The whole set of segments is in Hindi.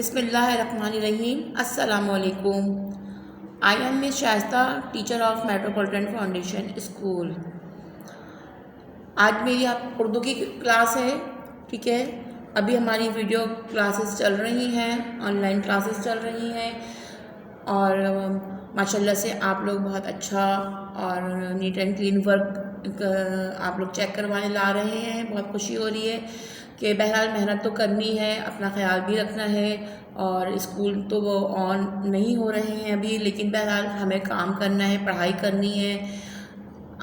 बिस्मिल्लाहिर्रहमानिर्रहीम। अस्सलामुअलैकुम। I am miss Shaista, teacher of metropolitan foundation school. आज मेरी आप उर्दू की क्लास है, ठीक है। अभी हमारी वीडियो क्लासेस चल रही हैं, ऑनलाइन क्लासेस चल रही हैं और माशाल्लाह से आप लोग बहुत अच्छा और नीट एंड क्लीन वर्क आप लोग चेक करवाने ला रहे हैं। बहुत खुशी हो रही है कि बहरहाल मेहनत तो करनी है, अपना ख्याल भी रखना है। और स्कूल तो वो ऑन नहीं हो रहे हैं अभी, लेकिन बहरहाल हमें काम करना है, पढ़ाई करनी है।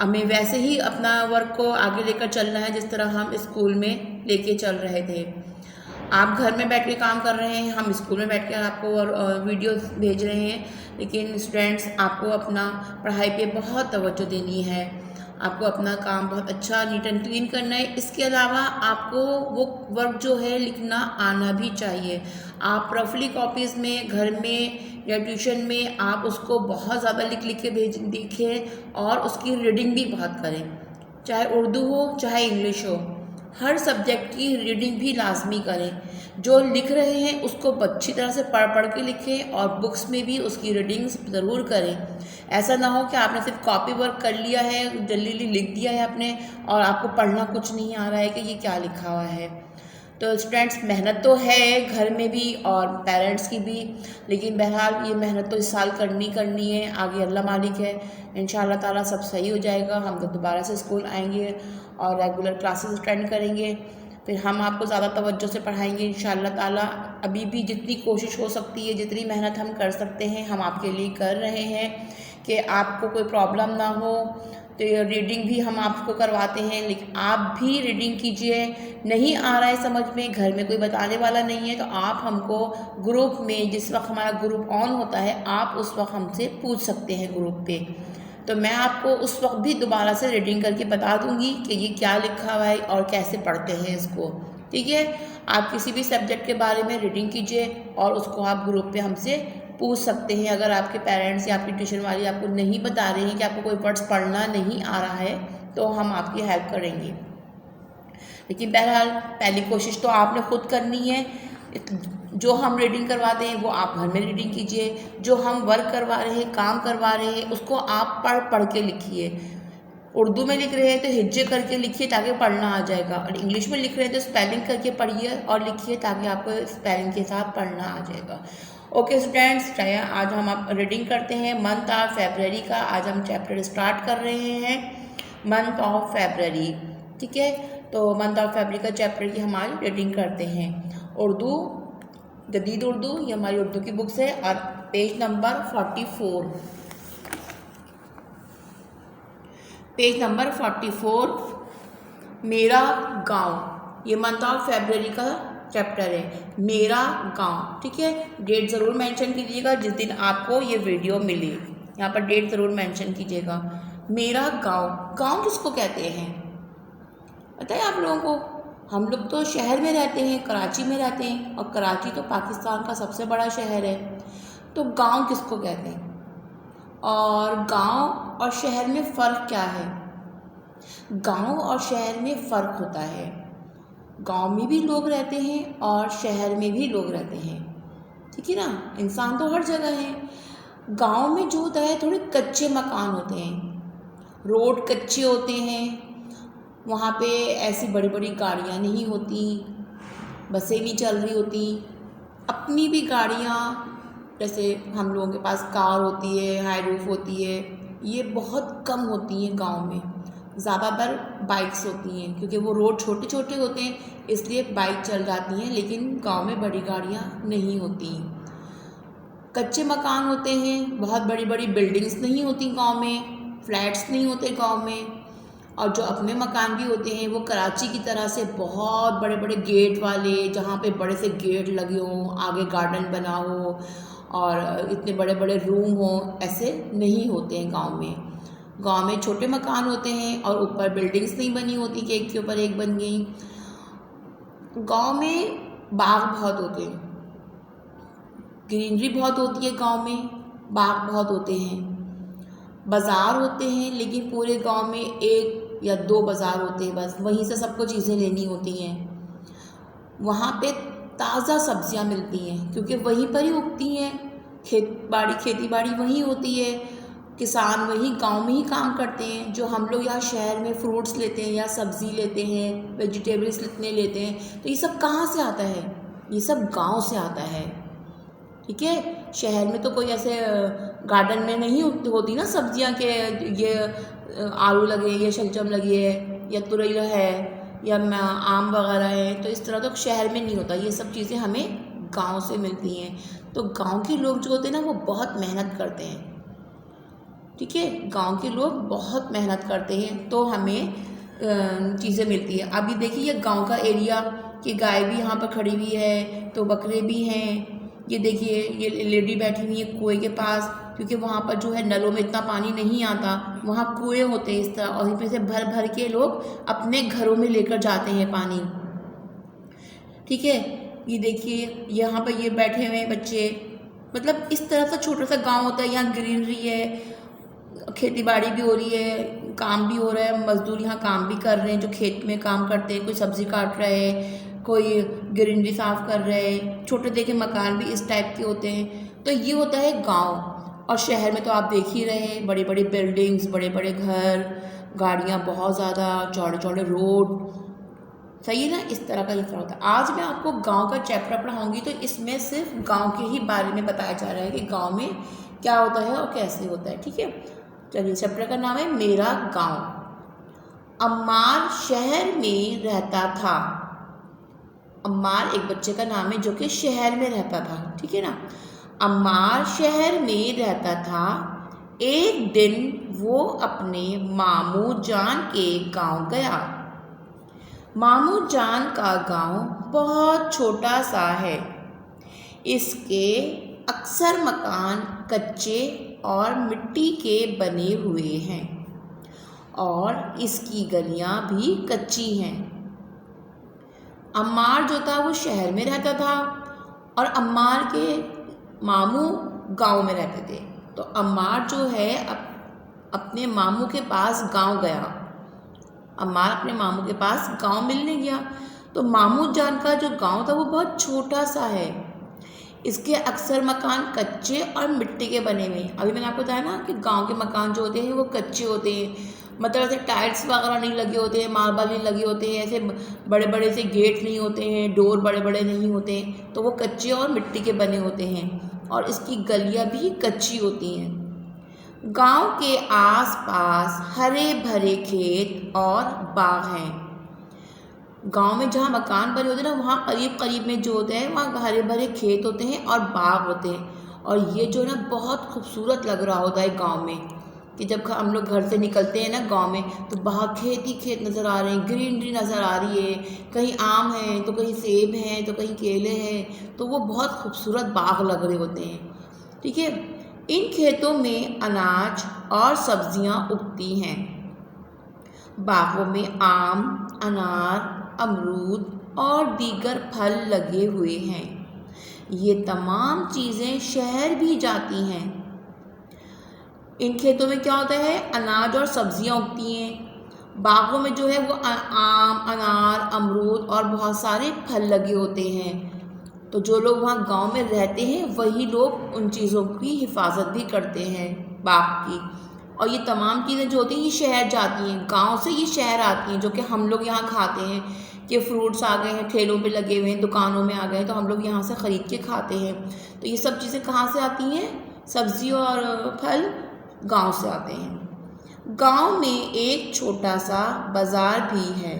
हमें वैसे ही अपना वर्क को आगे लेकर चलना है जिस तरह हम स्कूल में लेके चल रहे थे। आप घर में बैठ के काम कर रहे हैं, हम स्कूल में बैठ कर आपको वीडियोस भेज रहे हैं। लेकिन स्टूडेंट्स, आपको अपना पढ़ाई पे बहुत तवज्जो देनी है, आपको अपना काम बहुत अच्छा नीट एंड क्लीन करना है। इसके अलावा आपको वो वर्क जो है लिखना आना भी चाहिए। आप रफली कॉपीज़ में घर में या ट्यूशन में आप उसको बहुत ज़्यादा लिख लिख के लिखें और उसकी रीडिंग भी बहुत करें, चाहे उर्दू हो चाहे इंग्लिश हो। हर सब्जेक्ट की रीडिंग भी लाजमी करें। जो लिख रहे हैं उसको अच्छी तरह से पढ़ पढ़ के लिखें और बुक्स में भी उसकी रीडिंग्स ज़रूर करें। ऐसा ना हो कि आपने सिर्फ कॉपी वर्क कर लिया है, जल्दी जल्दी लिख दिया है आपने और आपको पढ़ना कुछ नहीं आ रहा है कि ये क्या लिखा हुआ है। तो स्टूडेंट्स, मेहनत तो है घर में भी और पेरेंट्स की भी, लेकिन बहरहाल ये मेहनत तो इस साल करनी है। आगे अल्लाह मालिक है, इंशाअल्लाह ताला सब सही हो जाएगा। हम तो दोबारा से स्कूल आएंगे और रेगुलर क्लासेस अटेंड करेंगे, फिर हम आपको ज़्यादा तवज्जो से पढ़ाएंगे इंशाअल्लाह ताला। अभी भी जितनी कोशिश हो सकती है, जितनी मेहनत हम कर सकते हैं, हम आपके लिए कर रहे हैं कि आपको कोई प्रॉब्लम ना हो। तो रीडिंग भी हम आपको करवाते हैं, लेकिन आप भी रीडिंग कीजिए। नहीं आ रहा है समझ में, घर में कोई बताने वाला नहीं है, तो आप हमको ग्रुप में, जिस वक्त हमारा ग्रुप ऑन होता है, आप उस वक्त हमसे पूछ सकते हैं ग्रुप पे। तो मैं आपको उस वक्त भी दोबारा से रीडिंग करके बता दूंगी कि ये क्या लिखा हुआ है और कैसे पढ़ते हैं इसको, ठीक है। आप किसी भी सब्जेक्ट के बारे में रीडिंग कीजिए और उसको आप ग्रुप पे हमसे पूछ सकते हैं। अगर आपके पेरेंट्स या आपकी ट्यूशन वाली आपको नहीं बता रहे हैं कि आपको कोई वर्ड्स पढ़ना नहीं आ रहा है, तो हम आपकी हेल्प करेंगे। लेकिन बहरहाल पहली कोशिश तो आपने खुद करनी है। जो हम रीडिंग करवाते हैं वो आप घर में रीडिंग कीजिए। जो हम वर्क करवा रहे हैं, काम करवा रहे हैं, उसको आप पढ़ पढ़ के लिखिए। उर्दू में लिख रहे हैं तो हिज्जे करके लिखिए ताकि पढ़ना आ जाएगा, और इंग्लिश में लिख रहे हैं तो स्पेलिंग करके पढ़िए और लिखिए ताकि आपको स्पेलिंग के साथ पढ़ना आ जाएगा। ओके स्टूडेंट्स, चाहे आज हम आप रीडिंग करते हैं मंथ ऑफ फरवरी का। आज हम चैप्टर स्टार्ट कर रहे हैं मंथ ऑफ फरवरी, ठीक है। तो मंथ ऑफ फरवरी का चैप्टर की हमारी रीडिंग करते हैं। उर्दू, जदीद उर्दू, ये हमारी उर्दू की बुक्स है और पेज नंबर 44, पेज नंबर 44, मेरा गांव। ये मंथ ऑफ फरवरी का चैप्टर है, मेरा गांव, ठीक है। डेट ज़रूर मेंशन कीजिएगा जिस दिन आपको ये वीडियो मिली, यहाँ पर डेट ज़रूर मेंशन कीजिएगा। मेरा गांव, गांव किसको कहते हैं पता है आप लोगों को? हम लोग तो शहर में रहते हैं, कराची में रहते हैं, और कराची तो पाकिस्तान का सबसे बड़ा शहर है। तो गांव किसको कहते हैं और गांव और शहर में फ़र्क क्या है? गांव और शहर में फ़र्क होता है। गांव में भी लोग रहते हैं और शहर में भी लोग रहते हैं, ठीक है ना। इंसान तो हर जगह है। गांव में जो होता है थोड़े कच्चे मकान होते हैं, रोड कच्चे होते हैं, वहाँ पे ऐसी बड़ी बड़ी गाड़ियाँ नहीं होती, बसें नहीं चल रही होती। अपनी भी गाड़ियाँ, जैसे हम लोगों के पास कार होती है, हाई रूफ होती है, ये बहुत कम होती हैं गांव में। ज़्यादातर बाइक्स होती हैं क्योंकि वो रोड छोटे छोटे होते हैं, इसलिए बाइक चल जाती हैं, लेकिन गांव में बड़ी गाड़ियाँ नहीं होती। कच्चे मकान होते हैं, बहुत बड़ी बड़ी बिल्डिंग्स नहीं होती गांव में, फ्लैट्स नहीं होते गांव में। और जो अपने मकान भी होते हैं वो कराची की तरह से बहुत बड़े बड़े गेट वाले, जहाँ पे बड़े से गेट लगे हों, आगे गार्डन बना हो और इतने बड़े बड़े रूम हों, ऐसे नहीं होते हैं गांव में। गांव में छोटे मकान होते हैं और ऊपर बिल्डिंग्स नहीं बनी होती कि एक के ऊपर एक बन गई। गांव में बाग बहुत होते हैं, ग्रीनरी बहुत होती है गांव में, बाग बहुत होते हैं। बाज़ार होते हैं, लेकिन पूरे गांव में एक या दो बाज़ार होते हैं बस, वहीं से सबको चीज़ें लेनी होती हैं। वहाँ पे ताज़ा सब्जियां मिलती हैं, क्योंकि वहीं पर ही उगती हैं, खेती बाड़ी वहीं होती है, किसान वहीं गांव में ही काम करते हैं। जो हम लोग यहाँ शहर में फ्रूट्स लेते हैं या सब्ज़ी लेते हैं, वेजिटेबल्स इतने लेते हैं, तो ये सब कहाँ से आता है? ये सब गांव से आता है। ठीक है, शहर में तो कोई ऐसे गार्डन में नहीं होती ना सब्जियां के ये आलू लगे, ये शलजम लगी है, या तुरई है, या आम वगैरह है, तो इस तरह तो शहर में नहीं होता। ये सब चीज़ें हमें गांव से मिलती हैं। तो गांव के लोग जो होते हैं ना, वो बहुत मेहनत करते हैं। ठीक है, गांव के लोग बहुत मेहनत करते हैं, तो हमें चीज़ें मिलती है। अभी देखिए ये गांव का एरिया, कि गाय भी यहाँ पर खड़ी हुई है, तो बकरे भी हैं। ये देखिए ये लेडी बैठी हुई है कुएं के पास, क्योंकि वहाँ पर जो है नलों में इतना पानी नहीं आता, वहाँ कुएं होते हैं इस तरह, और इनमें से भर भर के लोग अपने घरों में लेकर जाते हैं पानी। ठीक है, ये देखिए यहाँ पर ये बैठे हुए हैं बच्चे। मतलब इस तरह से छोटा सा गांव होता है। यहाँ ग्रीनरी है, खेती बाड़ी भी हो रही है, काम भी हो रहा है, मजदूर यहाँ काम भी कर रहे हैं, जो खेत में काम करते हैं, कोई सब्जी काट रहे हैं, कोई ग्रीनरी साफ कर रहे हैं। छोटे देखे मकान भी इस टाइप के होते हैं। तो ये होता है गांव। और शहर में तो आप देख ही रहे हैं, बड़ी बड़ी बिल्डिंग्स, बड़े बड़े घर, गाड़ियाँ बहुत ज़्यादा, चौड़े चौड़े रोड। सही है ना, इस तरह का ये तरह होता है। आज मैं आपको गांव का चैप्टर पढ़ाऊंगी, तो इसमें सिर्फ गांव के ही बारे में बताया जा रहा है कि गांव में क्या होता है और कैसे होता है। ठीक है, चलिए चैप्टर का नाम है मेरा गांव। अम्मार शहर में रहता था। अम्मार एक बच्चे का नाम है जो कि शहर में रहता था। ठीक है ना, अम्मार शहर में रहता था। एक दिन वो अपने मामू जान के गांव गया। मामू जान का गांव बहुत छोटा सा है। इसके अक्सर मकान कच्चे और मिट्टी के बने हुए हैं, और इसकी गलियां भी कच्ची हैं। अम्मार जो था वो शहर में रहता था, और अम्मार के मामू गांव में रहते थे। तो अम्मार जो है अपने मामू के पास गांव गया। अम्मार अपने मामू के पास गांव मिलने गया। तो मामू जान का जो गांव था वो बहुत छोटा सा है। इसके अक्सर मकान कच्चे और मिट्टी के बने हुए हैं। अभी मैंने आपको बताया ना कि गांव के मकान जो होते हैं वो कच्चे होते हैं, मतलब ऐसे टाइल्स वगैरह नहीं लगे होते हैं, मार्बल नहीं लगे होते हैं, ऐसे बड़े बड़े से गेट नहीं होते हैं, डोर बड़े बड़े नहीं होते हैं, तो वो कच्चे और मिट्टी के बने होते हैं, और इसकी गलियां भी कच्ची होती हैं। गांव के आसपास हरे भरे खेत और बाग हैं। गांव में जहाँ मकान बने होते हैं ना, वहाँ करीब करीब में जो होते हैं वहाँ हरे भरे खेत होते हैं और बाग होते हैं, और ये जो ना बहुत खूबसूरत लग रहा होता है गांव में, कि जब हम लोग घर से निकलते हैं ना गांव में, तो बाहर खेत ही खेत नज़र आ रहे हैं, ग्रीनरी नज़र आ रही है, कहीं आम है तो कहीं सेब हैं तो कहीं केले हैं, तो वो बहुत खूबसूरत बाग लग रहे होते हैं। ठीक है, इन खेतों में अनाज और सब्जियां उगती हैं। बागों में आम, अनार, अमरूद और दीगर फल लगे हुए हैं। ये तमाम चीज़ें शहर भी जाती हैं। इन खेतों में क्या होता है, अनाज और सब्जियां उगती हैं। बागों में जो है वो आम, अनार, अमरूद और बहुत सारे फल लगे होते हैं। तो जो लोग वहाँ गांव में रहते हैं वही लोग उन चीज़ों की हिफाजत भी करते हैं, बाग की। और ये तमाम चीज़ें जो होती हैं ये शहर जाती हैं, गांव से ये शहर आती हैं, जो कि हम लोग यहाँ खाते हैं। कि फ्रूट्स आ गए हैं, ठेलों पे लगे हुए हैं, दुकानों में आ गए हैं, तो हम लोग यहाँ से ख़रीद के खाते हैं। तो ये सब चीज़ें कहाँ से आती हैं, सब्ज़ी और फल गांव से आते हैं। गांव में एक छोटा सा बाज़ार भी है।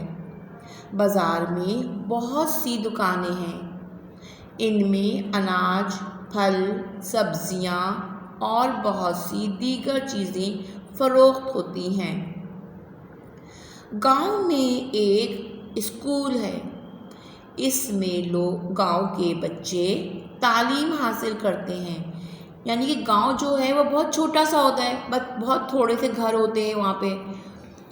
बाज़ार में बहुत सी दुकानें हैं। इनमें अनाज, फल, सब्जियां और बहुत सी दीगर चीज़ें फ़रोख्त होती हैं। गांव में एक स्कूल है। इसमें लोग, गांव के बच्चे तालीम हासिल करते हैं। यानी कि गांव जो है वो बहुत छोटा सा होता है, बस बहुत थोड़े से घर होते हैं वहाँ पे।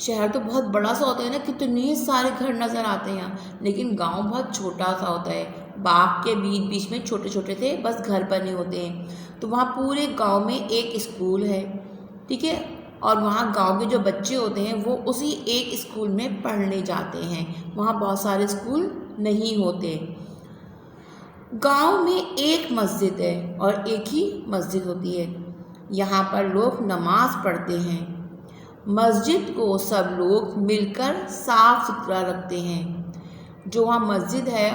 शहर तो बहुत बड़ा सा होता है ना, कितने सारे घर नज़र आते हैं यहाँ, लेकिन गांव बहुत छोटा सा होता है। बाग के बीच बीच में छोटे छोटे से बस घर बने होते हैं। तो वहाँ पूरे गांव में एक स्कूल है। ठीक है, और वहाँ गांव के जो बच्चे होते हैं वो उसी एक स्कूल में पढ़ने जाते हैं। वहाँ बहुत सारे स्कूल नहीं होते। गांव में एक मस्जिद है और एक ही मस्जिद होती है। यहाँ पर लोग नमाज पढ़ते हैं। मस्जिद को सब लोग मिलकर साफ सुथरा रखते हैं। जो वहाँ मस्जिद है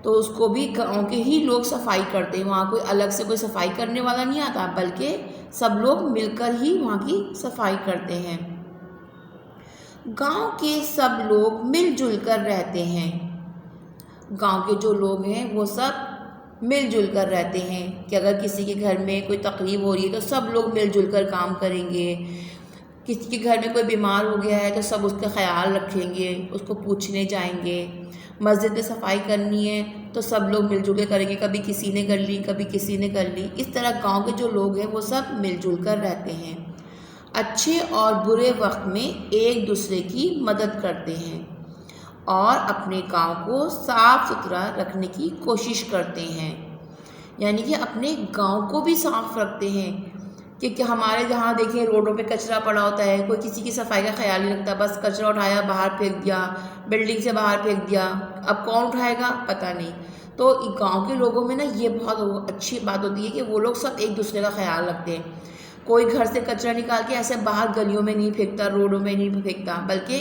तो उसको भी गांव के ही लोग सफाई करते हैं। वहाँ कोई अलग से कोई सफाई करने वाला नहीं आता, बल्कि सब लोग मिलकर ही वहाँ की सफाई करते हैं। गांव के सब लोग मिलजुल कर रहते हैं। गांव के जो लोग हैं वो सब मिलजुल कर रहते हैं कि अगर किसी के घर में कोई तकलीफ हो रही है तो सब लोग मिलजुल कर काम करेंगे। किसी के घर में कोई बीमार हो गया है तो सब उसका ख्याल रखेंगे, उसको पूछने जाएंगे। मस्जिद में सफाई करनी है तो सब लोग मिलजुल कर करेंगे, कभी किसी ने कर ली, कभी किसी ने कर ली। इस तरह गांव के जो लोग हैं वो सब मिलजुल कर रहते हैं। अच्छे और बुरे वक्त में एक दूसरे की मदद करते हैं और अपने गांव को साफ सुथरा रखने की कोशिश करते हैं। यानी कि अपने गांव को भी साफ रखते हैं, क्योंकि हमारे जहाँ देखिए रोडों पे कचरा पड़ा होता है, कोई किसी की सफाई का ख्याल नहीं रखता, बस कचरा उठाया बाहर फेंक दिया, बिल्डिंग से बाहर फेंक दिया। अब कौन उठाएगा पता नहीं। तो गांव के लोगों में ना ये बहुत अच्छी बात होती है कि वो लोग सब एक दूसरे का ख्याल रखते हैं। कोई घर से कचरा निकाल के ऐसे बाहर गलियों में नहीं फेंकता, रोडों में नहीं फेंकता, बल्कि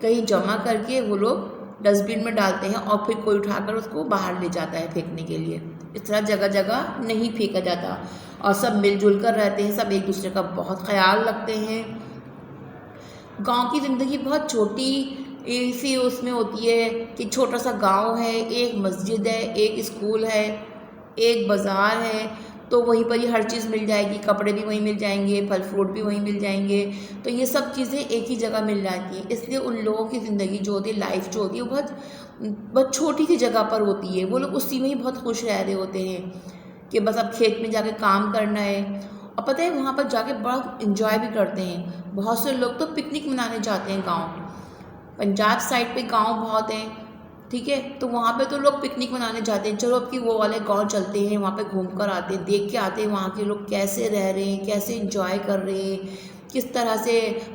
कहीं जमा करके वो लोग डस्टबिन में डालते हैं और फिर कोई उठाकर उसको बाहर ले जाता है फेंकने के लिए। इस तरह जगह जगह नहीं फेंका जाता और सब मिलजुल कर रहते हैं, सब एक दूसरे का बहुत ख्याल रखते हैं। गांव की ज़िंदगी बहुत छोटी सी उसमें होती है कि छोटा सा गांव है, एक मस्जिद है, एक स्कूल है, एक बाज़ार है, तो वहीं पर ही हर चीज़ मिल जाएगी। कपड़े भी वहीं मिल जाएंगे, फल फ्रूट भी वहीं मिल जाएंगे। तो ये सब चीज़ें एक ही जगह मिल जाती हैं। इसलिए उन लोगों की ज़िंदगी जो होती है, लाइफ जो होती है, वो बहुत छोटी सी जगह पर होती है। वो लोग उसी में ही बहुत खुश रह रहे होते हैं कि बस अब खेत में जाके काम करना है। और पता है वहाँ पर जाके बड़ा इन्जॉय भी करते हैं। बहुत से लोग तो पिकनिक मनाने जाते हैं गाँव। पंजाब साइड पे गाँव बहुत हैं, ठीक है, तो वहाँ पे तो लोग पिकनिक मनाने जाते हैं। चलो अब कि वो वाले गांव चलते हैं, वहाँ पे घूम कर आते हैं, देख के आते हैं वहाँ के लोग कैसे रह रहे हैं, कैसे एंजॉय कर रहे हैं, किस तरह से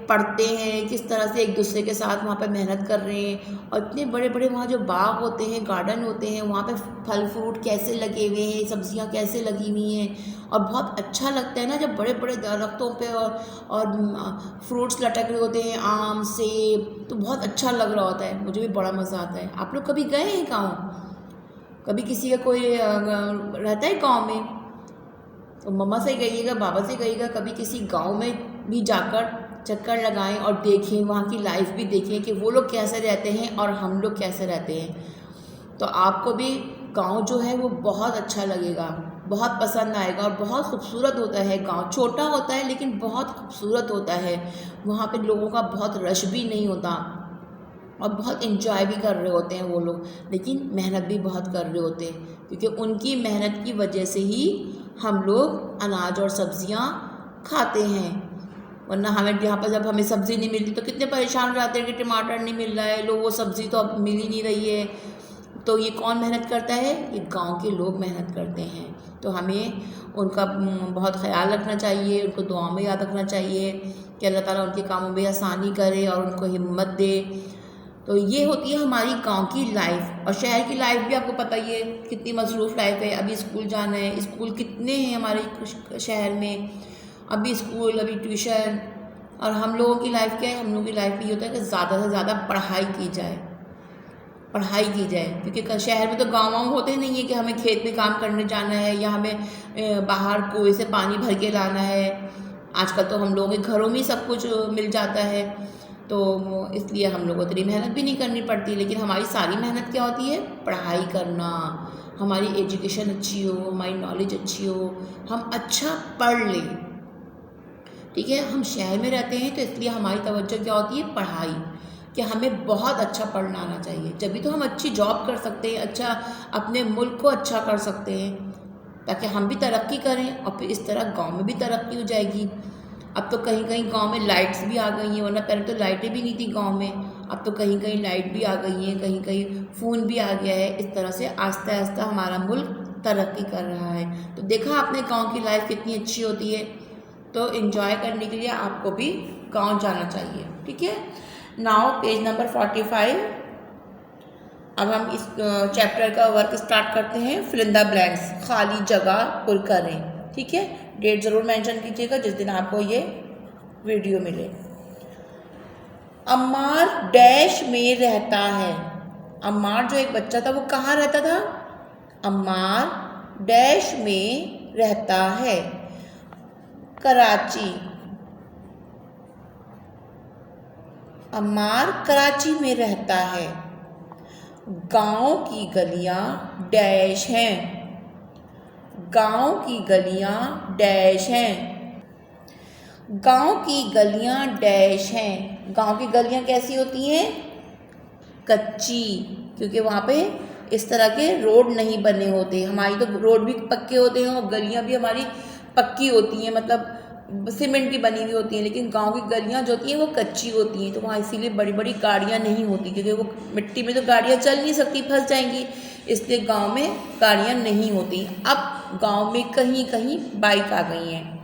पढ़ते हैं, किस तरह से एक दूसरे के साथ वहाँ पे मेहनत कर रहे हैं। और इतने बड़े बड़े वहाँ जो बाग होते हैं, गार्डन होते हैं, वहाँ पे फल फ्रूट कैसे लगे हुए हैं, सब्जियाँ कैसे लगी हुई हैं। और बहुत अच्छा लगता है ना जब बड़े बड़े दरख्तों पे और फ्रूट्स लटक रहे होते हैं, आम सेब, तो बहुत अच्छा लग रहा होता है। मुझे भी बड़ा मज़ा आता है। आप लोग कभी गए हैं गाँव? कभी किसी का कोई रहता है गाँव में तो मम्मा से कहिएगा, बाबा से कहिएगा, कभी किसी गांव में भी जाकर चक्कर लगाएं और देखें, वहाँ की लाइफ भी देखें कि वो लोग कैसे रहते हैं और हम लोग कैसे रहते हैं। तो आपको भी गांव जो है वो बहुत अच्छा लगेगा, बहुत पसंद आएगा। और बहुत खूबसूरत होता है गांव। छोटा होता है लेकिन बहुत खूबसूरत होता है। वहाँ पे लोगों का बहुत रश भी नहीं होता और बहुत इन्जॉय भी कर रहे होते हैं वो लोग, लेकिन मेहनत भी बहुत कर रहे होते हैं, क्योंकि उनकी मेहनत की वजह से ही हम लोग अनाज और सब्जियां खाते हैं। वरना हमें यहाँ पर जब हमें सब्ज़ी नहीं मिलती तो कितने परेशान रहते हैं कि टमाटर नहीं मिल रहा है, लोग वो सब्ज़ी तो अब मिल ही नहीं रही है। तो ये कौन मेहनत करता है? ये गांव के लोग मेहनत करते हैं। तो हमें उनका बहुत ख्याल रखना चाहिए, उनको दुआ में याद रखना चाहिए कि अल्लाह ताला उनके कामों में आसानी करे और उनको हिम्मत दे। तो ये होती है हमारी गांव की लाइफ। और शहर की लाइफ भी आपको पता ही है कितनी मसरूफ़ लाइफ है। अभी स्कूल जाना है, स्कूल कितने हैं हमारे शहर में, अभी स्कूल, अभी ट्यूशन। और हम लोगों की लाइफ क्या है? हम लोगों की लाइफ ये होता है कि ज़्यादा से ज़्यादा पढ़ाई की जाए, पढ़ाई की जाए। क्योंकि शहर में तो गाँव होते नहीं है कि हमें खेत में काम करने जाना है या हमें बाहर कुएं से पानी भर के लाना है। आजकल तो हम लोगों के घरों में ही सब कुछ मिल जाता है, तो इसलिए हम लोगों को इतनी मेहनत भी नहीं करनी पड़ती। लेकिन हमारी सारी मेहनत क्या होती है? पढ़ाई करना, हमारी एजुकेशन अच्छी हो, हमारी नॉलेज अच्छी हो, हम अच्छा पढ़ लें, ठीक है। हम शहर में रहते हैं तो इसलिए हमारी तवज्जो क्या होती है? पढ़ाई, कि हमें बहुत अच्छा पढ़ना आना चाहिए, जभी तो हम अच्छी जॉब कर सकते हैं, अच्छा अपने मुल्क को अच्छा कर सकते हैं, ताकि हम भी तरक्की करें और फिर इस तरह गांव में भी तरक्की हो जाएगी। अब तो कहीं कहीं गांव में लाइट्स भी आ गई हैं, वरना पहले तो लाइटें भी नहीं थी गांव में। अब तो कहीं कहीं लाइट भी आ गई हैं, कहीं कहीं फ़ोन भी आ गया है। इस तरह से आहिस्ता आहिस्ता हमारा मुल्क तरक्की कर रहा है। तो देखा आपने गांव की लाइफ कितनी अच्छी होती है। तो एंजॉय करने के लिए आपको भी गांव जाना चाहिए, ठीक है। Now page number 45। अब हम इस चैप्टर का वर्क स्टार्ट करते हैं। फिल इन द ब्लैंक्स, खाली जगह पुर करें। ठीक है, डेट ज़रूर मेंशन कीजिएगा जिस दिन आपको ये वीडियो मिले। अम्मार डैश में रहता है। अम्मार जो एक बच्चा था वो कहाँ रहता था? अम्मार डैश में रहता है। कराची, अम्मार कराची में रहता है। गांव की गलियां डैश हैं। गांव की गलियां डैश हैं। गांव की गलियां डैश हैं। गांव की गलियां कैसी होती हैं? कच्ची, क्योंकि वहाँ पे इस तरह के रोड नहीं बने होते। हमारी तो रोड भी पक्के होते हैं और गलियां भी हमारी पक्की होती हैं, मतलब सीमेंट की बनी हुई होती हैं, लेकिन गांव की गलियां जो होती हैं वो कच्ची होती हैं। तो वहाँ इसीलिए बड़ी बड़ी गाड़ियां नहीं होती, क्योंकि वो मिट्टी में तो गाड़ियां चल नहीं सकती, फंस जाएंगी, इसलिए गांव में गाड़ियां नहीं होती। अब गांव में कहीं कहीं बाइक आ गई हैं।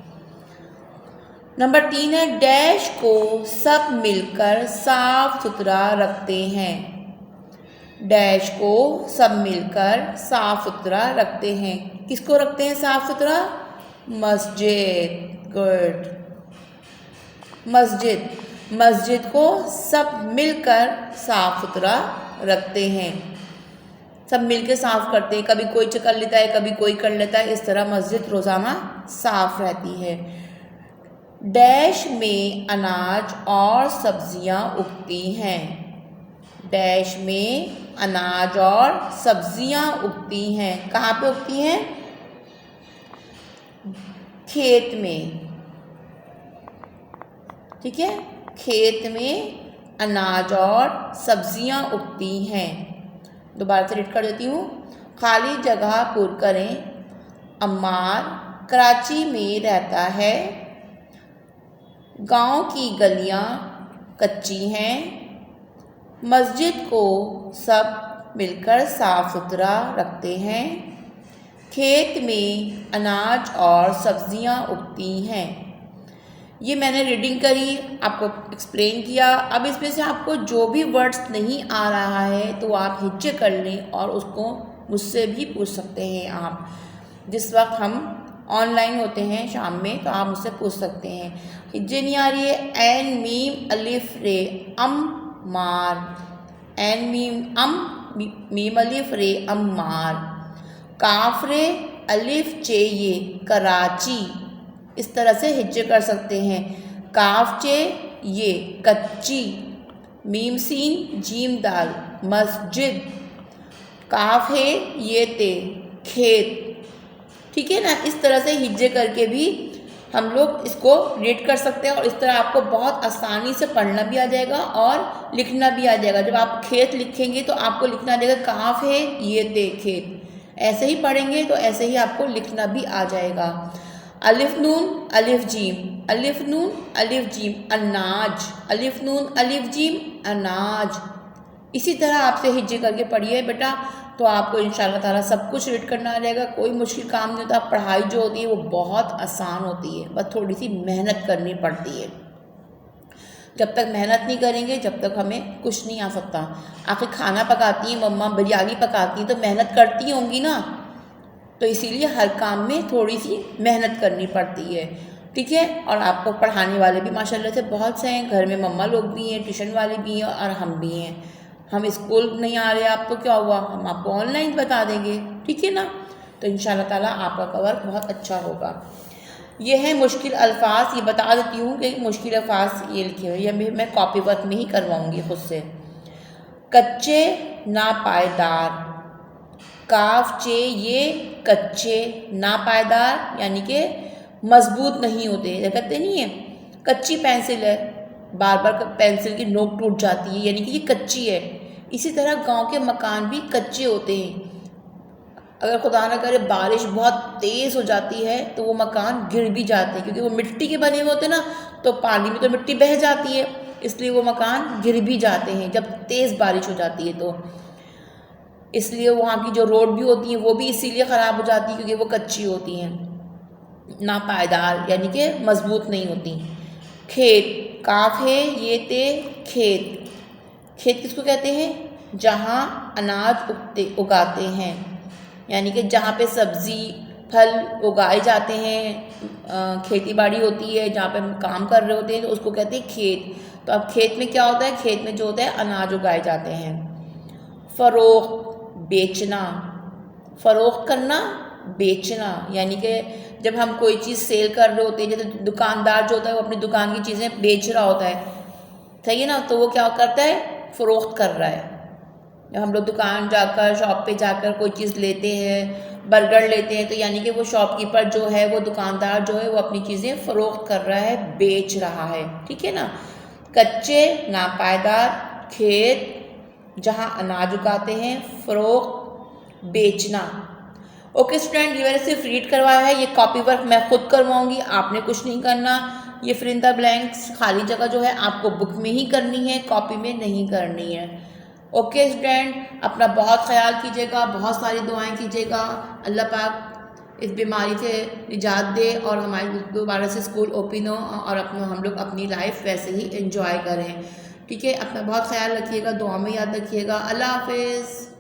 नंबर 3 है, डैश को सब मिलकर साफ सुथरा रखते हैं। डैश को सब मिलकर साफ सुथरा रखते हैं। किसको रखते हैं साफ सुथरा? मस्जिद। गुड, मस्जिद, मस्जिद को सब मिलकर साफ सुथरा रखते हैं। सब मिलकर साफ करते हैं, कभी कोई कर लेता है, कभी कोई कर लेता है, इस तरह मस्जिद रोज़ाना साफ रहती है। डैश में अनाज और सब्जियां उगती हैं। डैश में अनाज और सब्जियां उगती हैं। कहाँ पे उगती हैं? खेत में। ठीक है, खेत में अनाज और सब्जियां उगती हैं। दोबारा से रीड कर देती हूँ। खाली जगह पुर करें। अम्मार कराची में रहता है। गांव की गलियां कच्ची हैं। मस्जिद को सब मिलकर साफ सुथरा रखते हैं। खेत में अनाज और सब्जियां उगती हैं। ये मैंने रीडिंग करी, आपको एक्सप्लेन किया। अब इसमें से आपको जो भी वर्ड्स नहीं आ रहा है तो आप हिज्जे कर लें और उसको मुझसे भी पूछ सकते हैं। आप जिस वक्त हम ऑनलाइन होते हैं शाम में, तो आप मुझसे पूछ सकते हैं। हिज्जे नहीं आ रही है, एन मीम अलिफ रे अम मार। एन मीम अम, मीम अलिफ रे अम मार। काफरे अलिफ चे ये कराची। इस तरह से हिज्जे कर सकते हैं। काफ चे ये कच्ची। मीम सीन जीम दाल मस्जिद। काफ है ये ते खेत। ठीक है ना, इस तरह से हिज्जे करके भी हम लोग इसको रीड कर सकते हैं और इस तरह आपको बहुत आसानी से पढ़ना भी आ जाएगा और लिखना भी आ जाएगा। जब आप खेत लिखेंगे तो आपको लिखना आ जाएगा काफ है ये ते खेत। ऐसे ही पढ़ेंगे तो ऐसे ही आपको लिखना भी आ जाएगा। अलिफ नून अलिफ जीम, अलिफ नून अलिफ जीम अनाज। अलिफ नून अलिफ जीम अनाज। इसी तरह आपसे हिज्जे करके पढ़िए बेटा, तो आपको इंशाल्लाह ताला सब कुछ रीड करना आ जाएगा। कोई मुश्किल काम नहीं होता। पढ़ाई जो होती है वो बहुत आसान होती है, बस थोड़ी सी मेहनत करनी पड़ती है। जब तक मेहनत नहीं करेंगे जब तक हमें कुछ नहीं आ सकता। आखिर खाना पकाती हैं मम्मा, बिरयानी पकाती हैं तो मेहनत करती होंगी ना, तो इसीलिए हर काम में थोड़ी सी मेहनत करनी पड़ती है। ठीक है, और आपको पढ़ाने वाले भी माशाल्लाह से बहुत से हैं। घर में मम्मा लोग भी हैं, ट्यूशन वाले भी हैं और हम भी हैं। हम स्कूल नहीं आ रहे आप तो क्या हुआ, हम आपको ऑनलाइन बता देंगे। ठीक है ना, तो इंशाल्लाह ताला आपका कवर बहुत अच्छा होगा। ये है मुश्किल अल्फाज, ये बता देती हूँ कि मुश्किल अल्फाज ये लिखे हुए, ये मैं कॉपी वर्क में ही करवाऊँगी खुद से। कच्चे नापायदार। काफ चे ये कच्चे, नापायदार यानी कि मजबूत नहीं होते। कहते नहीं है कच्ची पेंसिल है, बार बार पेंसिल की नोक टूट जाती है, यानी कि ये कच्ची है। इसी तरह गांव के मकान भी कच्चे होते हैं। अगर खुदा ना करे बारिश बहुत तेज़ हो जाती है तो वो मकान गिर भी जाते हैं, क्योंकि वो मिट्टी के बने हुए होते हैं ना, तो पानी में तो मिट्टी बह जाती है, इसलिए वो मकान गिर भी जाते हैं जब तेज़ बारिश हो जाती है। तो इसलिए वहाँ की जो रोड भी होती है वो भी इसीलिए ख़राब हो जाती है, क्योंकि वो कच्ची होती हैं, नापायदार यानी कि मजबूत नहीं होती। खेत, काफ है ये ते खेत। खेत किसको कहते हैं? जहाँ अनाज उगाते हैं, यानी कि जहाँ पे सब्ज़ी फल उगाए जाते हैं, खेती बाड़ी होती है, जहाँ पे हम काम कर रहे होते हैं तो उसको कहते हैं खेत। तो अब खेत में क्या होता है, खेत में जो होता है अनाज उगाए जाते हैं। फ़रोख्त बेचना, फ़रोख्त करना बेचना, यानी कि जब हम कोई चीज़ सेल कर रहे होते हैं, जैसे दुकानदार जो होता है वो अपनी दुकान की चीज़ें बेच रहा होता है, सही है ना, तो वो क्या करता है, फ़रोख्त कर रहा है। जब हम लोग दुकान जाकर शॉप पे जाकर कोई चीज़ लेते हैं, बर्गर लेते हैं, तो यानी कि वो शॉपकीपर जो है, वो दुकानदार जो है वो अपनी चीज़ें फ़रोख्त कर रहा है, बेच रहा है, ठीक है ना। कच्चे नापायदार खेत जहाँ अनाज उगाते हैं, फ़रोख्त बेचना। ओके स्टूडेंट, ये मैंने सिर्फ रीड करवाया है, ये कॉपी वर्क मैं खुद करवाऊंगी, आपने कुछ नहीं करना। ये फिल इन द ब्लैंक्स खाली जगह जो है आपको बुक में ही करनी है, कॉपी में नहीं करनी है। ओके स्टूडेंट, अपना बहुत ख्याल कीजिएगा, बहुत सारी दुआएं कीजिएगा, अल्लाह पाक इस बीमारी से निजात दे और हमारी दोबारा से स्कूल ओपन हो और हम लोग अपनी लाइफ वैसे ही एंजॉय करें। ठीक है, अपना बहुत ख्याल रखिएगा, दुआ में याद रखिएगा। अल्लाह हाफिज़।